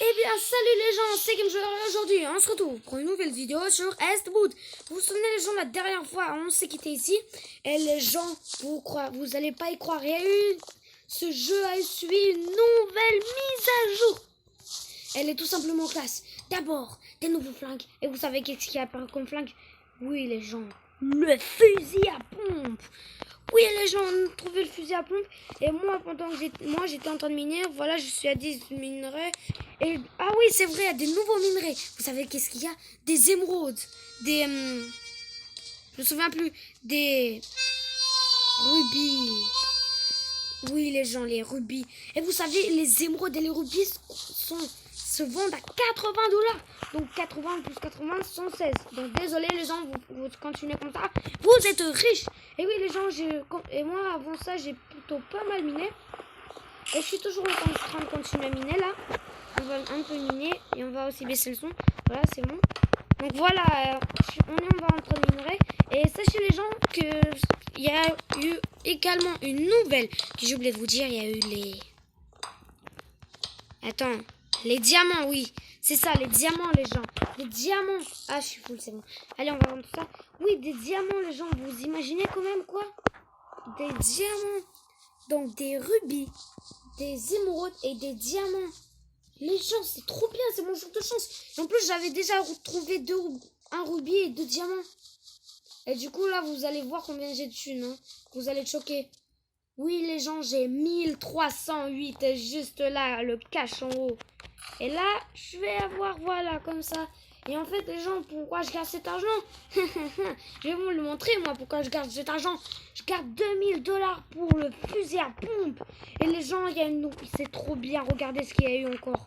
Eh bien, salut les gens, c'est Game Joueur et aujourd'hui on se retrouve pour une nouvelle vidéo sur Estboot. Vous vous souvenez les gens, la dernière fois on s'est quitté ici et les gens, vous allez pas y croire, ce jeu a suivi une nouvelle mise à jour. Elle est tout simplement classe. D'abord, des nouveaux flingues. Et vous savez qu'est-ce qu'il y a comme flingue? Oui les gens, le fusil à pompe. Oui, les gens ont trouvé le fusil à pompe. Et moi, pendant que j'étais en train de miner, voilà, je suis à 10 minerais. Et ah oui, c'est vrai, il y a des nouveaux minerais. Vous savez qu'est-ce qu'il y a? Des émeraudes, des je me souviens plus, des rubis. Oui, les gens, les rubis. Et vous savez, les émeraudes et les rubis se vendent à 80 $. Donc 80 plus 80, 116. Donc désolé les gens, vous continuez comme ça. Vous êtes riches. Et oui les gens, et moi avant ça, j'ai plutôt pas mal miné. Et je suis toujours en train de continuer à miner là. On va un peu miner et on va aussi baisser le son. Voilà, c'est bon. Donc voilà, on va en train de miner. Et sachez les gens que il y a eu également une nouvelle que j'ai oublié de vous dire. Il y a eu les... Attends, les diamants, oui. C'est ça, les diamants, les gens. Les diamants. Ah, je suis full, c'est bon. Allez, on va vendre tout ça. Oui, des diamants, les gens. Vous imaginez quand même quoi? Des diamants. Donc, des rubis, des émeraudes et des diamants. Les gens, c'est trop bien. C'est mon jour de chance. Et en plus, j'avais déjà retrouvé un rubis et 2 diamants. Et du coup, là, vous allez voir combien j'ai de thunes. Hein. Vous allez être choqués. Oui, les gens, j'ai 1308. Et juste là, le cash en haut. Et là, je vais avoir, voilà, comme ça. Et en fait, les gens, pourquoi je garde cet argent? Je vais vous le montrer, moi, pourquoi je garde cet argent. Je garde 2000 $ pour le fusil à pompe. Et les gens, c'est trop bien. Regardez ce qu'il y a eu encore.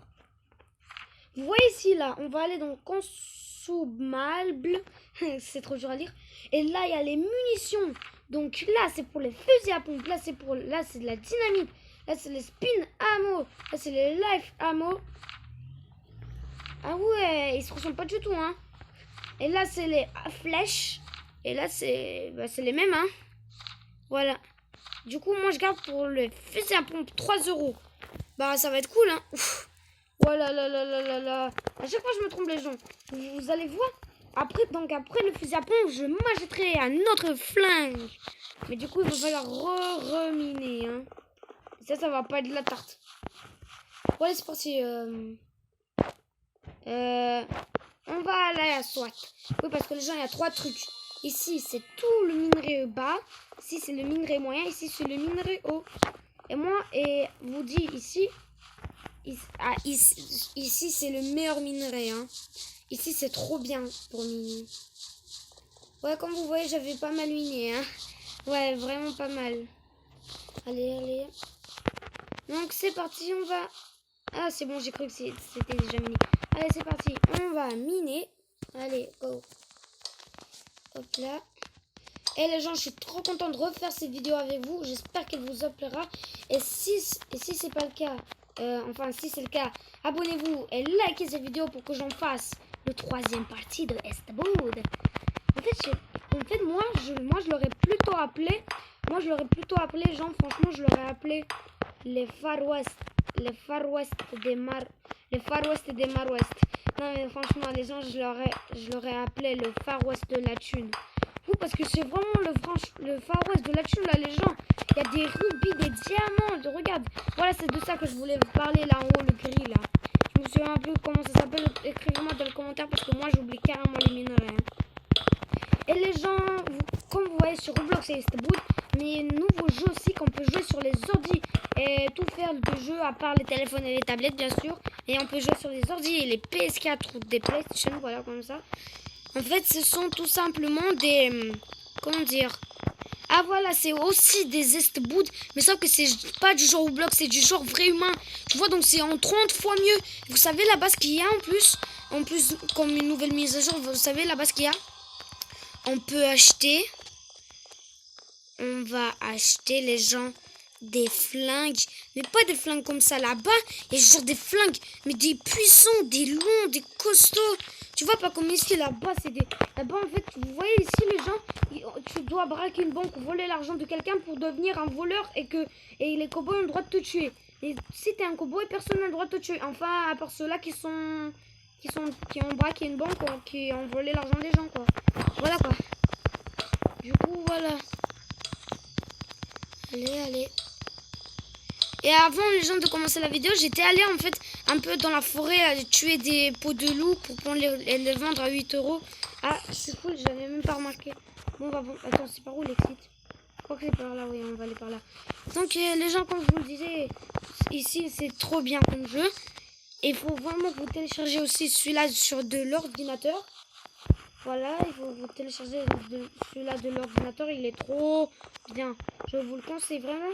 Vous voyez ici, là, on va aller dans consommables. C'est trop dur à lire. Et là, il y a les munitions. Donc là, c'est pour les fusils à pompe. Là, c'est de la dynamite. Là, c'est les spin ammo. Là, c'est les life ammo. Ah ouais, ils se ressemblent pas du tout, hein. Et là, c'est les flèches. Et là, c'est les mêmes, hein. Voilà. Du coup, moi, je garde pour le fusil à pompe 3 €. Bah, ça va être cool, hein. Ouf. Voilà, là. À chaque fois, je me trompe, les gens. Vous allez voir. Après le fusil à pompe, je m'achèterai un autre flingue. Mais du coup, il va falloir reminer, hein. Ça va pas être de la tarte. Ouais, c'est parti. On va aller à SWAT. Oui, parce que les gens, il y a 3 trucs. Ici, c'est tout le minerai bas. Ici, c'est le minerai moyen. Ici, c'est le minerai haut. Et moi, vous dis ici, ici c'est le meilleur minerai. Hein. Ici, c'est trop bien pour miner. Ouais, comme vous voyez, j'avais pas mal miné. Hein. Ouais, vraiment pas mal. Allez. Donc, c'est parti, on va... Ah, c'est bon, j'ai cru que c'était déjà miné. Allez, c'est parti. On va miner. Allez, go. Hop là. Et les gens, je suis trop content de refaire cette vidéo avec vous. J'espère qu'elle vous plaira. Et si c'est pas le cas, si c'est le cas, abonnez-vous et likez cette vidéo pour que j'en fasse le 3e partie de Estboot. En fait, moi, je l'aurais plutôt appelé. Genre, franchement, je l'aurais appelé les Far West. Les Far West des Mar West. Non mais franchement les gens, je l'aurais appelé le Far West de la thune. Parce que c'est vraiment le Far West de la thune là les gens. Il y a des rubis, des diamants, regarde. Voilà, c'est de ça que je voulais vous parler là en haut, le gris là. Je me souviens un peu comment ça s'appelle, écrivez-moi dans le commentaire parce que moi j'oublie carrément les minerais. Hein. Et les gens, comme vous voyez sur Roblox c'est Estboot, mais il y a un nouveau jeu aussi qu'on peut jouer sur les ordi et tout faire de jeu à part les téléphones et les tablettes bien sûr. Et on peut jouer sur les ordi et les PS4 ou des PlayStation, voilà comme ça. En fait, ce sont tout simplement des... Comment dire? Ah voilà, c'est aussi des Estboot, mais sauf que c'est pas du genre Roblox, c'est du genre vrai humain. Tu vois, donc c'est en 30 fois mieux. Vous savez la base qu'il y a en plus comme une nouvelle mise à jour, vous savez la base qu'il y a? On peut acheter... On va acheter les gens des flingues, mais pas des flingues comme ça là-bas. Il y a genre des flingues, mais des puissants, des longs, des costauds. Tu vois, pas comme ici, là-bas, c'est des... Là-bas, en fait, vous voyez ici, les gens, tu dois braquer une banque, voler l'argent de quelqu'un pour devenir un voleur et les cowboys ont le droit de te tuer. Et si t'es un cowboy, personne n'a le droit de te tuer. Enfin, à part ceux-là qui ont braqué une banque ou qui ont volé l'argent des gens, quoi. Voilà, quoi. Du coup, voilà. Allez. Et avant les gens de commencer la vidéo, j'étais allée en fait un peu dans la forêt à tuer des peaux de loup pour prendre les vendre à 8 euros. Ah, c'est cool, j'avais même pas remarqué. Bon, attends, c'est par où l'exit? Je crois que c'est par là, oui, on va aller par là. Donc les gens, comme je vous le disais, ici c'est trop bien comme jeu. Et il faut vraiment que vous téléchargez aussi celui-là sur de l'ordinateur. Voilà, il faut vous télécharger celui-là de l'ordinateur, il est trop bien. Je vous le conseille vraiment.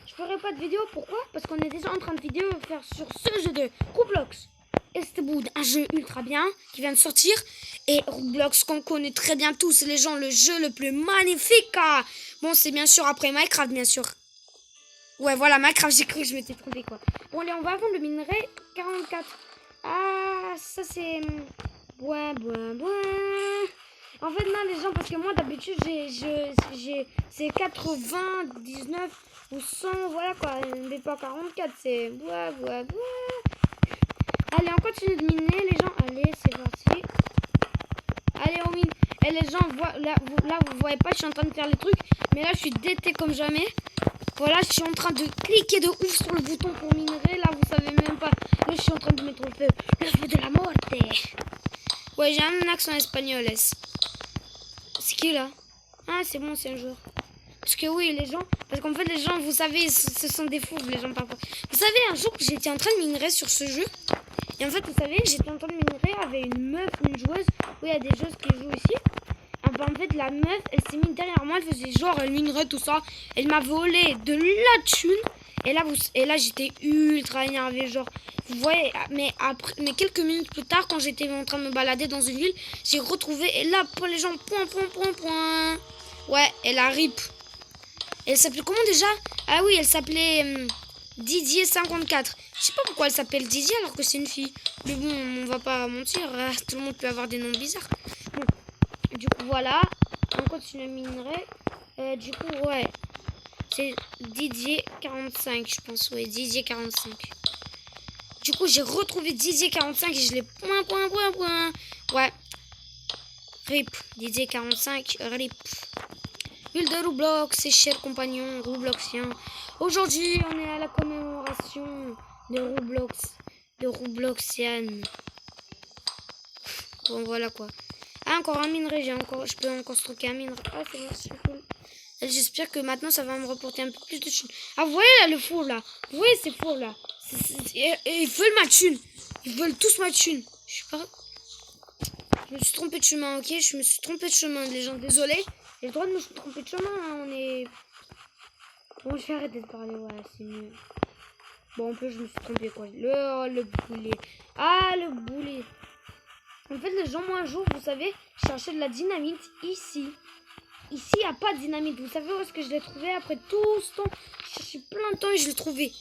Je ferai pas de vidéo, pourquoi? Parce qu'on est déjà en train de faire sur ce jeu de Roblox. Estewood, un jeu ultra bien qui vient de sortir. Et Roblox qu'on connaît très bien tous, les gens, le jeu le plus magnifique. Bon, c'est bien sûr après Minecraft, bien sûr. Ouais, voilà, Minecraft, j'ai cru que je m'étais trompée, quoi. Bon, allez, on va vendre le minerai 44. Ah, ça c'est... En fait, là, les gens, parce que moi, d'habitude, c'est 99 ou 100, voilà, quoi. Mais pas 44, c'est... Allez, on continue de miner, les gens. Allez, c'est parti. Allez, on mine. Et les gens, là, vous voyez pas, je suis en train de faire les trucs. Mais là, je suis dété comme jamais. Voilà, je suis en train de cliquer de ouf sur le bouton pour minerai. Là, vous savez même pas. Là, je suis en train de mettre le feu de la mort. Ouais, j'ai un accent espagnol. C'est qui là? Ah, c'est bon, c'est un joueur. Parce que oui, les gens... Parce qu'en fait, les gens, vous savez, ce sont des fous, les gens parfois. Vous savez, un jour, j'étais en train de minerai sur ce jeu. Et en fait, vous savez, j'étais en train de minerai avec une meuf, une joueuse. Oui, il y a des joueuses qui jouent ici. En fait, la meuf, elle s'est mise derrière moi. Elle faisait genre, elle minerait tout ça. Elle m'a volé de la thune. Et là, j'étais ultra énervée, genre, vous voyez, mais quelques minutes plus tard, quand j'étais en train de me balader dans une ville, j'ai retrouvé, et là, pour les gens, point. Ouais, elle a rip. Elle s'appelait comment déjà? Ah oui, elle s'appelait Didier54. Je sais pas pourquoi elle s'appelle Didier alors que c'est une fille. Mais bon, on va pas mentir, tout le monde peut avoir des noms bizarres. Bon, du coup, voilà, on continue à minerai. Du coup, ouais. C'est Didier 45, je pense. Oui, Didier 45. Du coup, j'ai retrouvé Didier 45 et je l'ai point. Ouais. RIP. Didier 45, RIP. Huile de Roblox, ses chers compagnons Robloxiens. Aujourd'hui, on est à la commémoration de Roblox. De Robloxian. Bon, voilà quoi. Ah, encore un minerai. Je peux encore stocker un minerai. Ah, c'est bon, c'est cool. J'espère que maintenant ça va me reporter un peu plus de thunes. Ah, vous voyez là le four là? Vous voyez ces fours là? Ils veulent ma thune. Ils veulent tous ma thune. Je suis pas... Je me suis trompé de chemin, ok? Je me suis trompé de chemin, les gens. Désolé. J'ai le droit de me tromper de chemin, hein. On est... Bon, je vais arrêter de parler, ouais, c'est mieux. Bon, en plus, je me suis trompé, quoi. Le boulet. Ah, le boulet. En fait, les gens, moi, un jour, vous savez, je cherchais de la dynamite ici. Ici, il n'y a pas de dynamite. Vous savez où est-ce que je l'ai trouvé après tout ce temps? Je cherchais plein de temps et je l'ai trouvé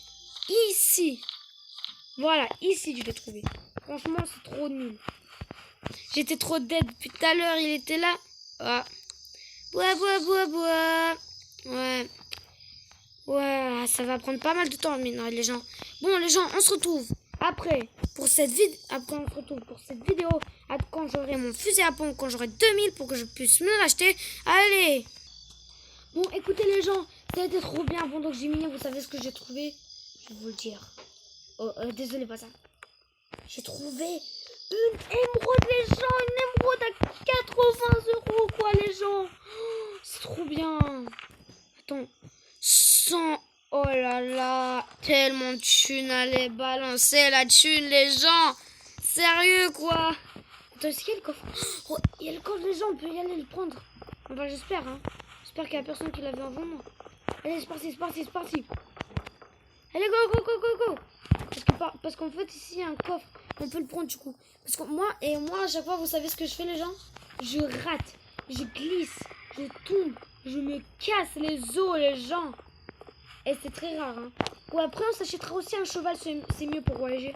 ici. Voilà, ici, je l'ai trouvé. Franchement, c'est trop nul. J'étais trop dead. Depuis tout à l'heure, il était là. Ah. Bois. Ouais, ça va prendre pas mal de temps, mais les gens. Bon, les gens, on se retrouve après pour cette vidéo. Après, on se retrouve pour cette vidéo. Quand j'aurai mon fusil à pompe, quand j'aurai 2000 pour que je puisse me l'acheter. Allez. Bon, écoutez les gens, ça a été trop bien. Pendant que j'ai miné, vous savez ce que j'ai trouvé? Je vais vous le dire. Oh, désolé, pas ça. J'ai trouvé une émeraude, les gens. Une émeraude à 80 €, quoi, les gens. Oh, c'est trop bien. Attends. 100. Oh là là. Tellement de thunes. Allez, balancer la thune, les gens. Sérieux, quoi. Attends, est-ce qu'il y a le coffre? Oh, il y a le coffre, les gens. On peut y aller le prendre. Enfin, j'espère, hein. J'espère qu'il n'y a personne qui l'avait avant moi. Allez, c'est parti. Allez, go. Parce qu'en fait, ici, il y a un coffre. On peut le prendre, du coup. Parce que moi, à chaque fois, vous savez ce que je fais, les gens? Je rate. Je glisse. Je tombe. Je me casse les os, les gens. Et c'est très rare, hein. Ou après, on s'achètera aussi un cheval. C'est mieux pour voyager.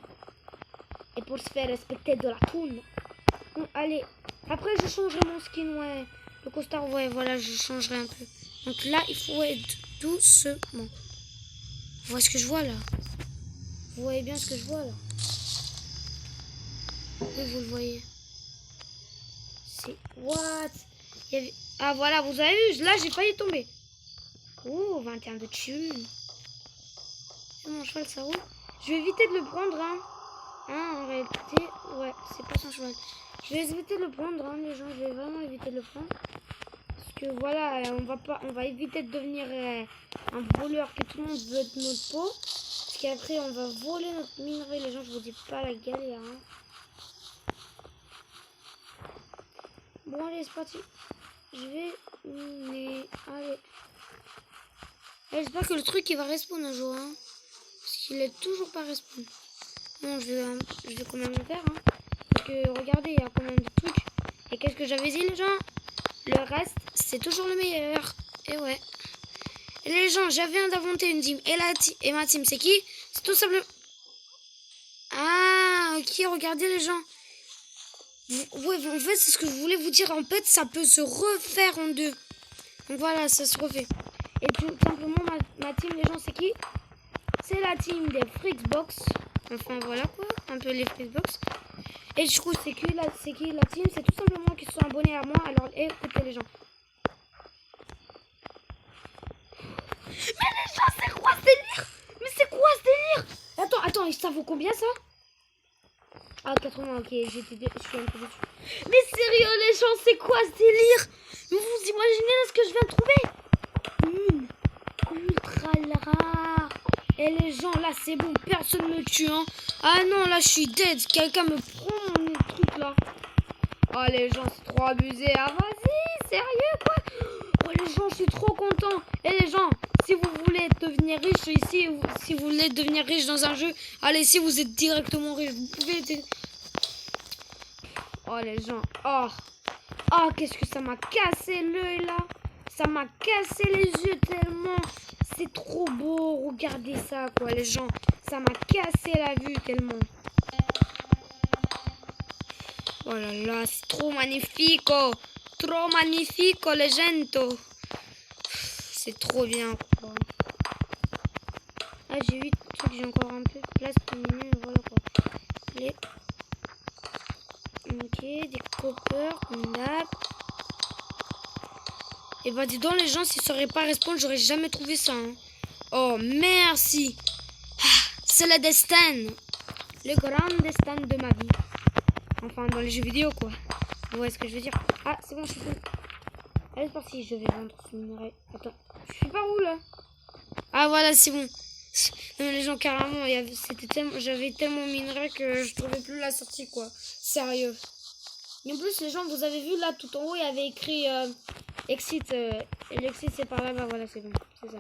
Et pour se faire respecter de la toune. Bon, allez. Après, je changerai mon skin, ouais. Le costard, ouais, voilà, je changerai un peu. Donc là, il faut être doucement. Vous voyez ce que je vois, là? Vous voyez bien ce que je vois là? Oui, vous le voyez. C'est... What? Il y avait... Ah voilà, vous avez vu, là j'ai failli tomber. Oh, 21 de thunes. Mon cheval ça roule. Je vais éviter de le prendre, hein. En réalité, ouais, c'est pas son cheval. Je vais éviter de le prendre, hein, les gens. Je vais vraiment éviter de le prendre. Parce que voilà, on va éviter de devenir un voleur que tout le monde veut de notre peau. Parce qu'après, on va voler notre minerai. Les gens, je vous dis pas la galère, hein. Bon, allez, c'est parti. Je vais miner. Allez. J'espère que le truc il va respawn un jour, hein. Parce qu'il est toujours pas respawn. Bon, je vais quand même le faire, hein. Parce que regardez, il y a combien de trucs. Et qu'est-ce que j'avais dit, les gens? Le reste, c'est toujours le meilleur. Et ouais. Et les gens, j'avais d'inventer une team. Et ma team, c'est qui? C'est tout simplement... Ah, ok, regardez les gens. Ouais, en fait, c'est ce que je voulais vous dire. En fait, ça peut se refaire en deux. Donc voilà, ça se refait. Et tout simplement, ma team, les gens, c'est qui? C'est la team des Fricksbox. Enfin, voilà quoi. Un peu les Fricksbox. Et du coup, c'est qui la team? C'est tout simplement qu'ils sont abonnés à moi. Alors, écoutez les gens. Mais les gens, c'est quoi ce délire? Mais c'est quoi ce délire? Attends, ça vaut combien ça? Ah, 80, ok, je suis un peu déçu. Mais sérieux, les gens, c'est quoi ce délire? Vous imaginez là ce que je viens de trouver? Une ultra rare. Et les gens, là, c'est bon, personne me tue, hein. Ah non, là, je suis dead. Quelqu'un me prend mon truc, là. Oh, les gens, c'est trop abusé. Ah, vas-y, sérieux, quoi? Oh, les gens, je suis trop content. Et les gens, si vous voulez devenir riche ici, si vous voulez devenir riche dans un jeu, allez, si vous êtes directement riche, vous pouvez... Oh, les gens, oh, qu'est-ce que ça m'a cassé l'œil, là. Ça m'a cassé les yeux tellement. C'est trop beau, regardez ça, quoi, les gens. Ça m'a cassé la vue tellement. Oh là là, c'est trop magnifique, oh. Trop magnifique, oh, les gens. C'est trop bien, quoi. Ah, j'ai 8 trucs, j'ai encore un peu de place pour miner, voilà, quoi. Allez. Ok, des coppers, on a... Et bah dis donc les gens, s'ils seraient pas respawn, j'aurais jamais trouvé ça, hein. Oh, merci. C'est le destin. Le grand destin de ma vie. Enfin, dans les jeux vidéo, quoi. Vous voyez ce que je veux dire? Ah, c'est bon, je suis bon. Allez, c'est parti, je vais vendre ce minerai. Attends, je suis par où, là? Ah, voilà, c'est bon. Non, les gens, carrément, j'avais tellement minerai que je trouvais plus la sortie, quoi. Sérieux. Et en plus, les gens, vous avez vu, là, tout en haut, il y avait écrit... Exit, l'exit c'est par là-bas, voilà, c'est bon, c'est ça.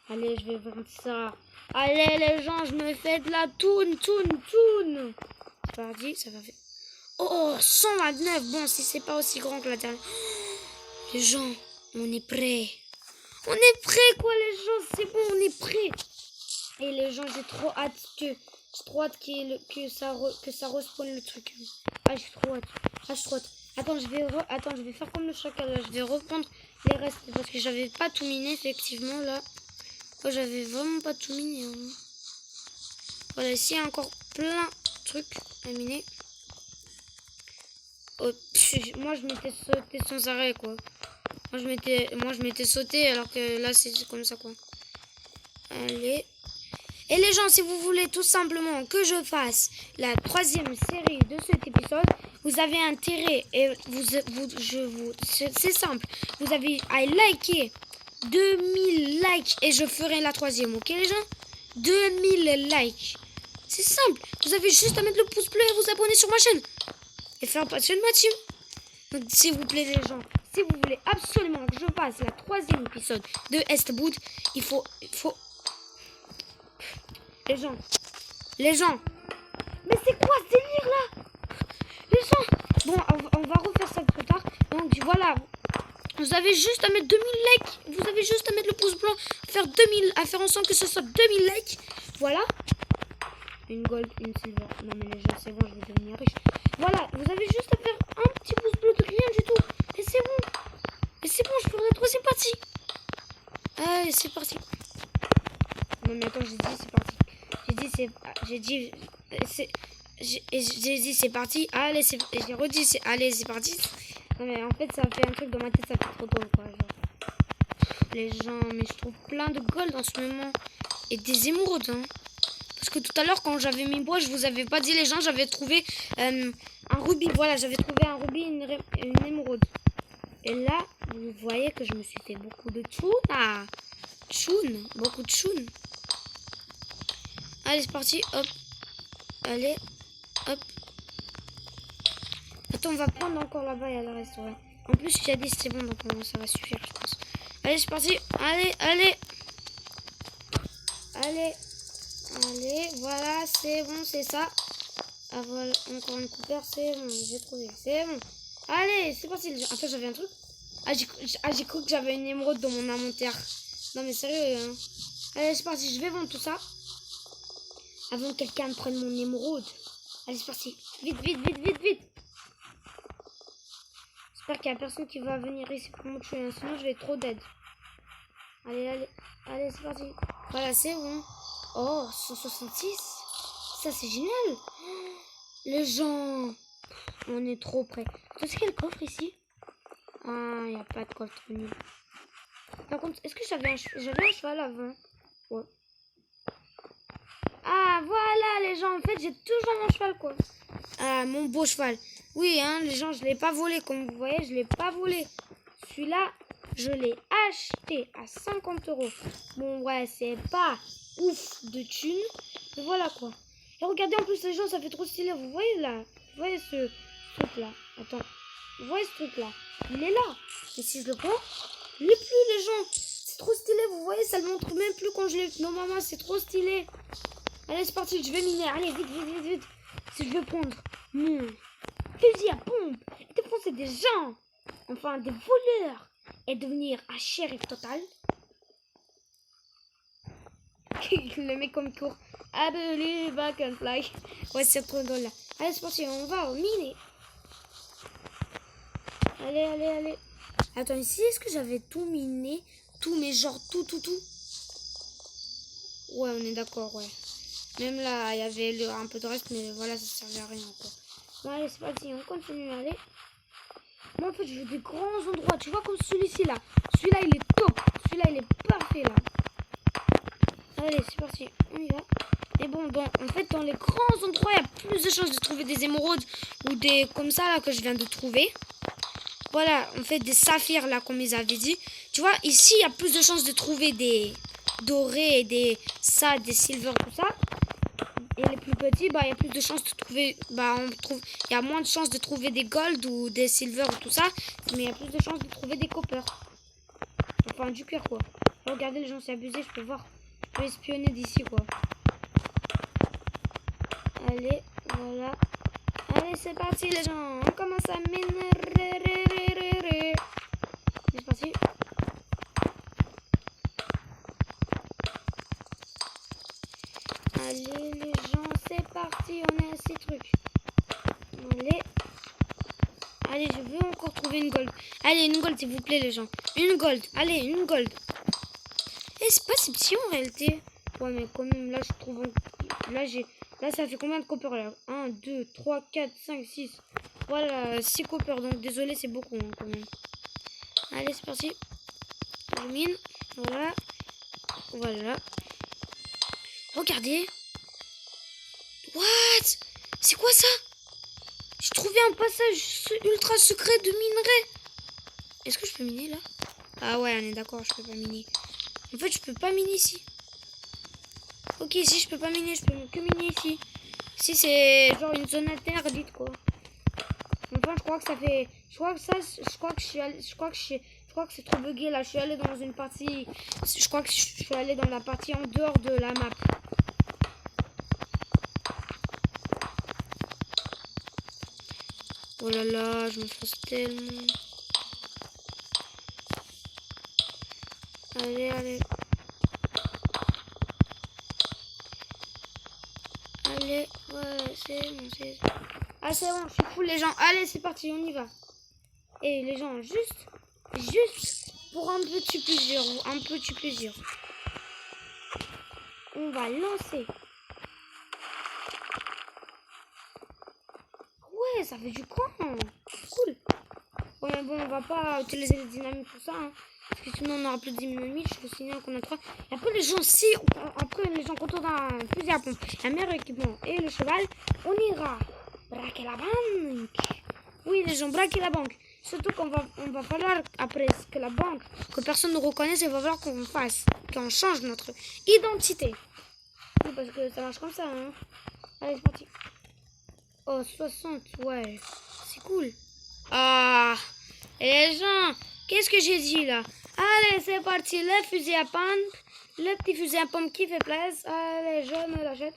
Allez, je vais vendre ça. Allez, les gens, je me fais de la toune. C'est parti, ça va faire... Oh, 129, bon, si c'est pas aussi grand que la dernière. Les gens, on est prêts. On est prêts, quoi, les gens, c'est bon, on est prêts. Et les gens, j'ai trop hâte que ça respawn le truc. Ah, j'ai trop hâte. Attends, je vais faire comme le chacal, là. Je vais reprendre les restes, parce que j'avais pas tout miné, effectivement, là. Oh, j'avais vraiment pas tout miné, hein. Voilà, ici, il y a encore plein de trucs à miner. Oh, moi, je m'étais sauté sans arrêt, quoi. Moi, je m'étais sauté, alors que là, c'est comme ça, quoi. Allez. Et les gens, si vous voulez tout simplement que je fasse la 3e série de cet épisode, vous avez intérêt, et c'est simple, vous avez à liker 2000 likes et je ferai la 3e, ok les gens? 2000 likes. C'est simple, vous avez juste à mettre le pouce bleu et vous abonner sur ma chaîne. Et faire partie de ma team. Donc s'il vous plaît les gens, si vous voulez absolument que je fasse la 3e épisode de Estboot, il faut... Les gens, mais c'est quoi ce délire là? Les gens, bon, on va refaire ça plus tard. Donc voilà, vous avez juste à mettre 2000 likes, vous avez juste à mettre le pouce blanc, à faire en sorte que ce soit 2000 likes. Voilà. Une gold, une silver. Non mais les gens, c'est bon, je vais devenir riche. Voilà, vous avez juste à faire un petit pouce bleu de rien du tout. Et c'est bon. Je ferai la 3e partie. Allez, c'est parti. Non mais attends, j'ai dit c'est parti. J'ai j'ai dit c'est parti. Allez, j'ai redit allez, c'est parti. Non mais en fait ça fait un truc dans ma tête, ça fait trop drôle quoi. Genre. Les gens, mais je trouve plein de gold en ce moment. Et des émeraudes hein. Parce que tout à l'heure quand j'avais mis bois, je vous avais pas dit les gens, j'avais trouvé un rubis. Voilà, j'avais trouvé un rubis et une émeraude. Et là, vous voyez que je me suis fait beaucoup de tchoun. Tchoun, beaucoup de tchoun. Allez, c'est parti, hop. Allez, hop. Attends, on va prendre encore là-bas, il y a le reste, ouais. En plus, j'ai dit c'est bon, donc ça va suffire, je pense. Allez, c'est parti. Allez, allez. Allez. Allez, voilà, c'est bon, c'est ça. Ah, voilà, encore une coupeur, c'est bon, j'ai trouvé, c'est bon. Allez, c'est parti. Attends, j'avais un truc. J'ai cru que j'avais une émeraude dans mon inventaire. Non, mais sérieux, hein. Allez, c'est parti, je vais vendre tout ça. Avant que quelqu'un me prenne mon émeraude. Allez, c'est parti. Vite, vite, vite, vite, vite. J'espère qu'il n'y a personne qui va venir ici pour me tuer. Hein. Sinon, je vais être trop dead. Allez, allez. Allez, c'est parti. Voilà, c'est bon. Oh, 166. Ça, c'est génial. Les gens. On est trop près. Tu sais quel coffre ici? Ah, il n'y a pas de coffre nul. Par contre, est-ce que j'avais un cheval avant? Ouais. Ah, voilà, les gens. En fait, j'ai toujours mon cheval, quoi. Ah, mon beau cheval. Oui, hein, les gens, je l'ai pas volé. Comme vous voyez, je l'ai pas volé. Celui-là, je l'ai acheté à 50 €. Bon, ouais, c'est pas ouf de thunes. Mais voilà, quoi. Et regardez, en plus, les gens, ça fait trop stylé. Vous voyez, là? Vous voyez ce truc-là? Attends. Vous voyez ce truc-là? Il est là. Et si je le prends, il est plus, les gens. C'est trop stylé. Vous voyez, ça le montre même plus quand je l'ai... Non, maman, c'est trop stylé. Allez, c'est parti, je vais miner. Allez, vite, vite, vite, vite. Si je veux prendre mon fusil à pompe et défoncer des gens, enfin des voleurs, et devenir un shérif total. Le mec comme il court. I believe I can fly. Ouais, c'est trop drôle là. Allez, c'est parti, on va au miner. Allez, allez, allez. Attends, ici, est-ce que j'avais tout miné? Tout, mais genre tout. Ouais, on est d'accord, ouais. Même là, il y avait un peu de reste, mais voilà, ça servait à rien, quoi. Bon, allez, c'est parti, on continue, allez. Moi, en fait, je veux des grands endroits. Tu vois, comme celui-ci, là. Celui-là, il est top. Celui-là, il est parfait, là. Allez, c'est parti, on y va. Et bon, en fait, dans les grands endroits, il y a plus de chances de trouver des émeraudes ou des comme ça, là, que je viens de trouver. Voilà, en fait, des saphirs, là, comme ils avaient dit. Tu vois, ici, il y a plus de chances de trouver des dorés et des silver, tout ça. Et les plus petits, bah, il y a plus de chances de trouver, il y a moins de chances de trouver des gold ou des silver ou tout ça, mais il y a plus de chances de trouver des copper. Enfin, du cuir, quoi. Regardez, les gens, c'est abusé, je peux voir. Je peux espionner d'ici, quoi. Allez, voilà. Allez, c'est parti, les gens. On commence à miner. C'est parti. Allez, les gens, c'est parti. On est à 6 trucs. Allez. Allez, je veux encore trouver une gold. Allez, une gold, s'il vous plaît, les gens. Une gold. Allez, une gold. Eh, c'est pas si petit en réalité. Ouais, mais quand même, là, je trouve... Là, ça fait combien de copper, là? 1, 2, 3, 4, 5, 6. Voilà, 6 copper. Donc, désolé, c'est beaucoup, hein, quand même. Allez, c'est parti. Je mine. Voilà. Voilà. Regardez. What? C'est quoi ça? J'ai trouvé un passage ultra secret de minerai. Est-ce que je peux miner là? Ah ouais, on est d'accord, je peux pas miner. En fait, je peux pas miner ici. Ok, si je peux pas miner, je peux que miner ici. Ici, c'est genre une zone interdite, quoi. Enfin, je crois que ça fait... Je crois que c'est trop bugué, là. Je suis allé dans une partie... Je crois que je suis allé dans la partie en dehors de la map. Oh là là, je me force tellement. Allez, allez. Allez, ouais, c'est bon, c'est... Ah, c'est bon, je suis full, les gens. Allez, c'est parti, on y va. Et les gens, juste pour un petit plaisir, on va lancer ouais, ça fait du camp. Cool. Ouais, mais bon, on va pas utiliser les dynamites pour ça. Hein. Parce que sinon, on aura plus de dynamites. Je te signale qu'on a 3. Et après, les gens, si. Après, les gens, quand on a un fusil à pompe, un meilleur équipement et le cheval, on ira braquer la banque. Oui, les gens, braquer la banque. Surtout qu'on va falloir, après que la banque, que personne ne reconnaisse, il va falloir qu'on fasse, qu'on change notre identité. Oui, parce que ça marche comme ça. Hein. Allez, c'est parti. Oh, 60, ouais. C'est cool. Ah, et les gens, qu'est-ce que j'ai dit là? Allez, c'est parti, le fusil à pompe. Le petit fusil à pompe qui fait plaisir. Allez, je me l'achète.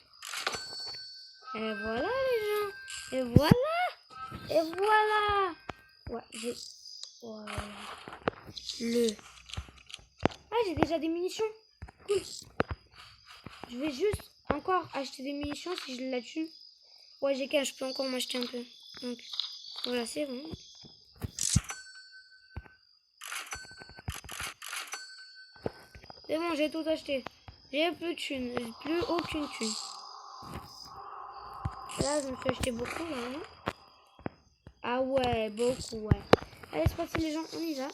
Et voilà les gens. Et voilà. Et voilà. Ouais, j'ai... Voilà. Ah, j'ai déjà des munitions. Cool. Je vais juste encore acheter des munitions si je la tue. Ouais, j'ai qu'un, je peux encore m'acheter un peu. Donc, voilà, c'est bon. C'est bon, j'ai tout acheté. J'ai plus de thunes, j'ai plus aucune thune. Là, je me suis acheté beaucoup, là. Hein. Ah ouais, beaucoup, ouais. Allez, c'est parti, les gens, on y va.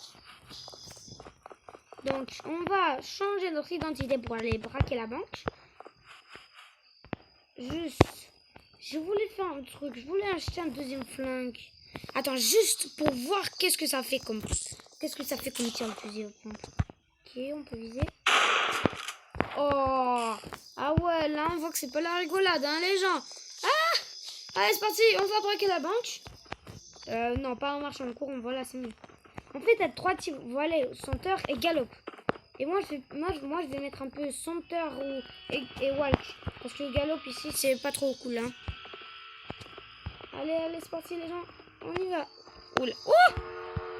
Donc, on va changer notre identité pour aller braquer la banque. Juste, je voulais faire un truc. Je voulais acheter un deuxième flingue. Attends, juste pour voir qu'est-ce que ça fait comme... Qu'est-ce que ça fait comme tir le fusil au pompe. Ok, on peut viser. Oh, ah ouais, là on voit que c'est pas la rigolade, hein, les gens. Ah, allez, c'est parti, on va braquer la banque. Non, pas en marchant, en courant, voilà, c'est mieux. En fait, t'as 3 types, voilà, senteur et galop. Et moi, je vais mettre un peu senteur et walk. Parce que le galop ici, c'est pas trop cool, hein. Allez, allez, c'est parti, les gens. On y va. Oula. Oh,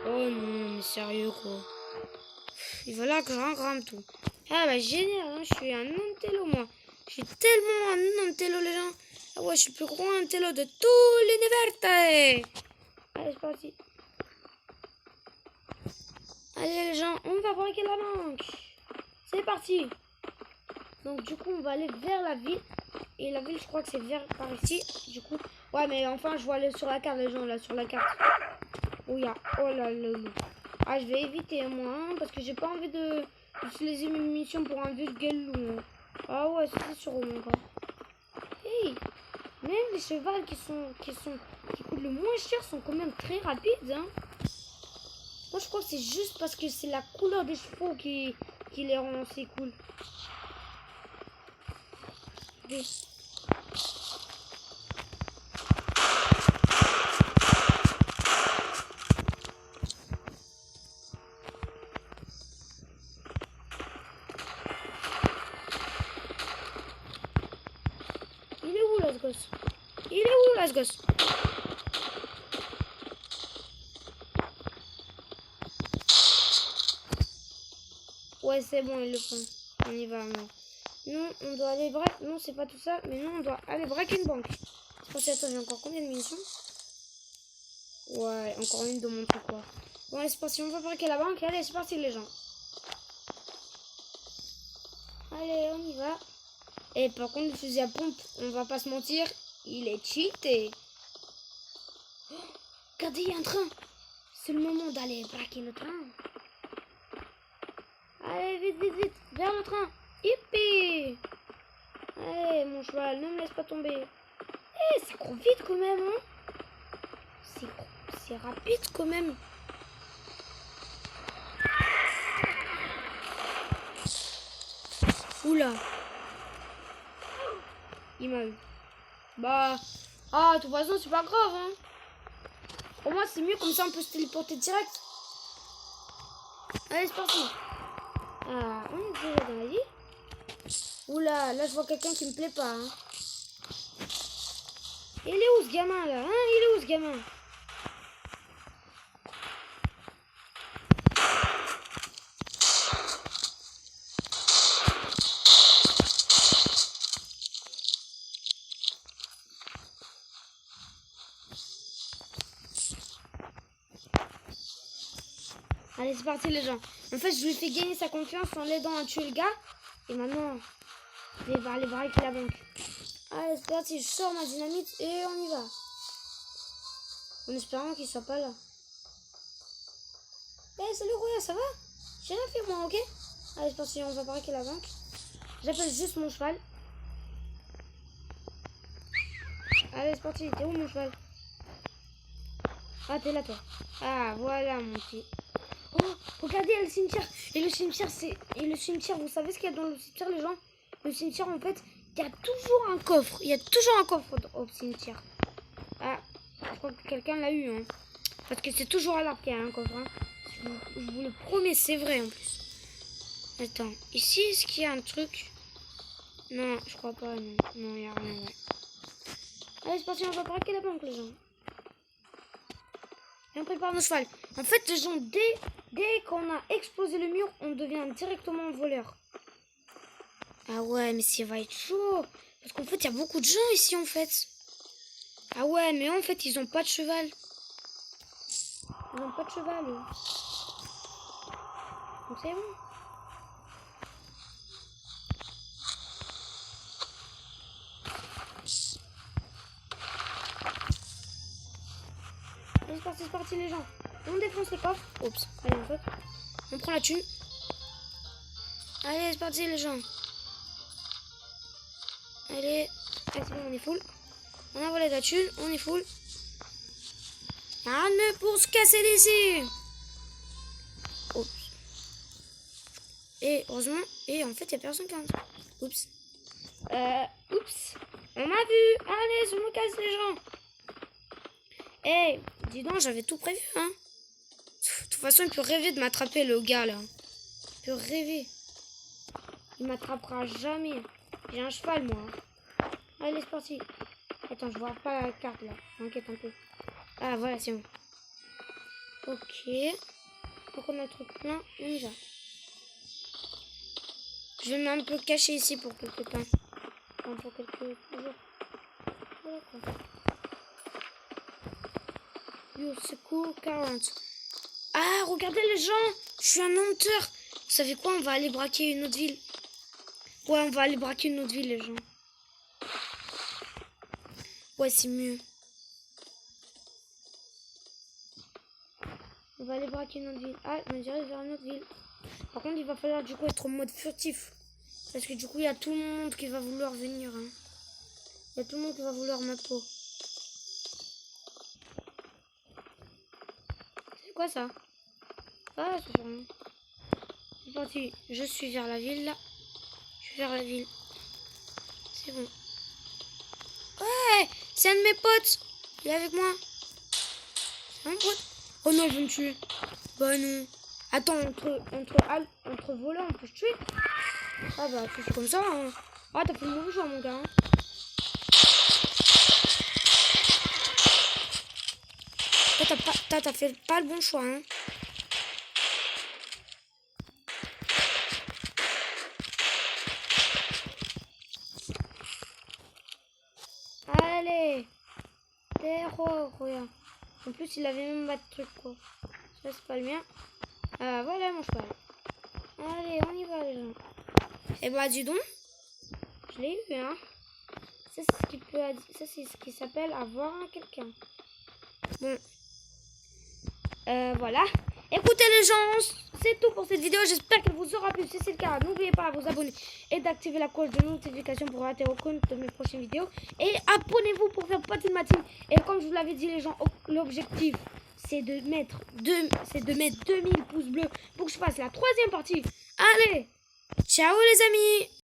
oh non, mais sérieux, quoi. Et voilà, grimpe tout. Ah bah génial, hein, je suis un intello moi. Je suis tellement un intello les gens. Ah ouais, je suis le plus gros intello de tout l'univers. Allez, c'est parti. Allez les gens, on va braquer la banque. C'est parti. Donc du coup, on va aller vers la ville. Et la ville, je crois que c'est vers par ici. Du coup, ouais, mais enfin, je vois aller sur la carte les gens, là, sur la carte. Oh, il y a... Oh là là. Ah, je vais éviter moi, hein, parce que j'ai pas envie de... utiliser mes munitions pour un vulgaire loup. Ah ouais, c'est sûr au moins. Hey, même les chevals qui coûtent le moins cher sont quand même très rapides. Hein. Moi je crois que c'est juste parce que c'est la couleur des chevaux qui les rend assez cool. Des... Il est où là ce gosse? Il est où là ce gosse? Ouais, c'est bon, ils le font. On y va, non. Non, on doit aller braquer. Non, c'est pas tout ça. Mais non, on doit aller braquer une banque. Attends, j'ai encore combien de munitions? Ouais, encore une de mon truc, quoi. Bon, allez, c'est parti. On va braquer la banque. Allez, c'est parti, les gens. Allez, on y va. Et par contre, le fusil à pompe, on va pas se mentir, il est cheaté. Oh, regardez, il y a un train. C'est le moment d'aller braquer le train. Allez, vite, vite, vite, vers le train. Hippie. Allez, mon cheval, ne me laisse pas tomber. Eh, ça court vite quand même, hein. C'est rapide quand même. Oula. Il m'a eu. Bah. Ah, de toute façon, c'est pas grave, hein. Au moins, c'est mieux, comme ça, on peut se téléporter direct. Allez, c'est parti. Ah, on est déjà dans la vie. Oula, là, je vois quelqu'un qui me plaît pas, hein. Il est où, ce gamin, là, hein? Il est où, ce gamin? Allez, c'est parti les gens. En fait, je lui ai fait gagner sa confiance en l'aidant à tuer le gars. Et maintenant, il va aller braquer la banque. Allez, c'est parti, je sors ma dynamite et on y va. En espérant qu'il soit pas là. Eh, salut Roya, ça va? J'ai rien fait moi, ok? Allez, c'est parti, on va braquer la banque. J'appelle juste mon cheval. Allez, c'est parti, t'es où mon cheval? Ah, t'es là toi. Ah, voilà mon petit. Oh, regardez, il y a le cimetière. Et le cimetière, vous savez ce qu'il y a dans le cimetière, les gens? Le cimetière, en fait, il y a toujours un coffre. Il y a toujours un coffre au cimetière. Ah, je crois que quelqu'un l'a eu, hein. Parce que c'est toujours à l'arbre qu'il y a un coffre, hein. Je vous le promets, c'est vrai en plus. Attends, ici, est-ce qu'il y a un truc? Non, je crois pas, non. Non, il n'y a rien, ouais. Allez, c'est parti, on va braquer la banque, les gens. Et on prépare nos chevals. En fait, les gens, dès qu'on a explosé le mur, on devient directement voleur. Ah ouais, mais ça va être chaud. Parce qu'en fait, il y a beaucoup de gens ici, en fait. Ah ouais, mais en fait, ils ont pas de cheval. Ils ont pas de cheval, eux. Donc c'est bon. Allez, c'est parti, les gens. On défonce les coffres. Oups, allez, en fait. On prend la thune. Allez, c'est parti, les gens. Allez, c'est bon, on est full. On a volé la thune, on est full. Ah, ne pour se casser d'ici. Oups. Et heureusement, et en fait, il n'y a personne qui rentre. Oups. Oups. On m'a vu. Allez, je me casse, les gens. Eh, dis donc, j'avais tout prévu, hein. De toute façon, il peut rêver de m'attraper, le gars, là. Il peut rêver. Il m'attrapera jamais. J'ai un cheval, moi. Allez, c'est parti. Attends, je vois pas la carte, là. M'inquiète un peu. Ah, voilà, c'est bon. Ok. Donc, on a le truc plein. On y va. Je vais me un peu cacher ici pour quelques temps. Enfin, pour quelques jours. Voilà, quoi. Yo, c'est cool, 40. Ah, regardez les gens. Je suis un menteur. Vous savez quoi? On va aller braquer une autre ville. Ouais, on va aller braquer une autre ville, les gens. Ouais, c'est mieux. On va aller braquer une autre ville. Ah, on dirait vers une autre ville. Par contre, il va falloir du coup être en mode furtif. Parce que du coup, il y a tout le monde qui va vouloir venir. Hein. Il y a tout le monde qui va vouloir ma peau. C'est quoi ça? Ah, c'est rien. C'est parti. Je suis vers la ville là. Je suis vers la ville. C'est bon. Ouais, c'est un de mes potes. Il est avec moi. C'est un pote. Oh non, il veut me tuer. Bah non. Attends, entre voleurs, on peut se tuer. Ah bah, tu fais comme ça. Hein. Ah, t'as fait le mauvais choix, mon gars. Hein. T'as fait pas le bon choix. Hein. Allez. Regarde. En plus, il avait même pas de truc, quoi. Ça, c'est pas le mien. Ah, voilà mon cheval. Allez, on y va, les gens. Et bah, dis donc. Je l'ai eu, hein. Ça, c'est ce qui s'appelle avoir quelqu'un. Bon. Voilà. Écoutez, les gens, c'est tout pour cette vidéo. J'espère qu'elle vous aura plu. Si c'est le cas, n'oubliez pas de vous abonner et d'activer la cloche de notification pour rater aucune de mes prochaines vidéos. Et abonnez-vous pour faire partie de ma team. Et comme je vous l'avais dit, les gens, l'objectif, c'est de mettre 2000 pouces bleus pour que je fasse la 3e partie. Allez, ciao les amis.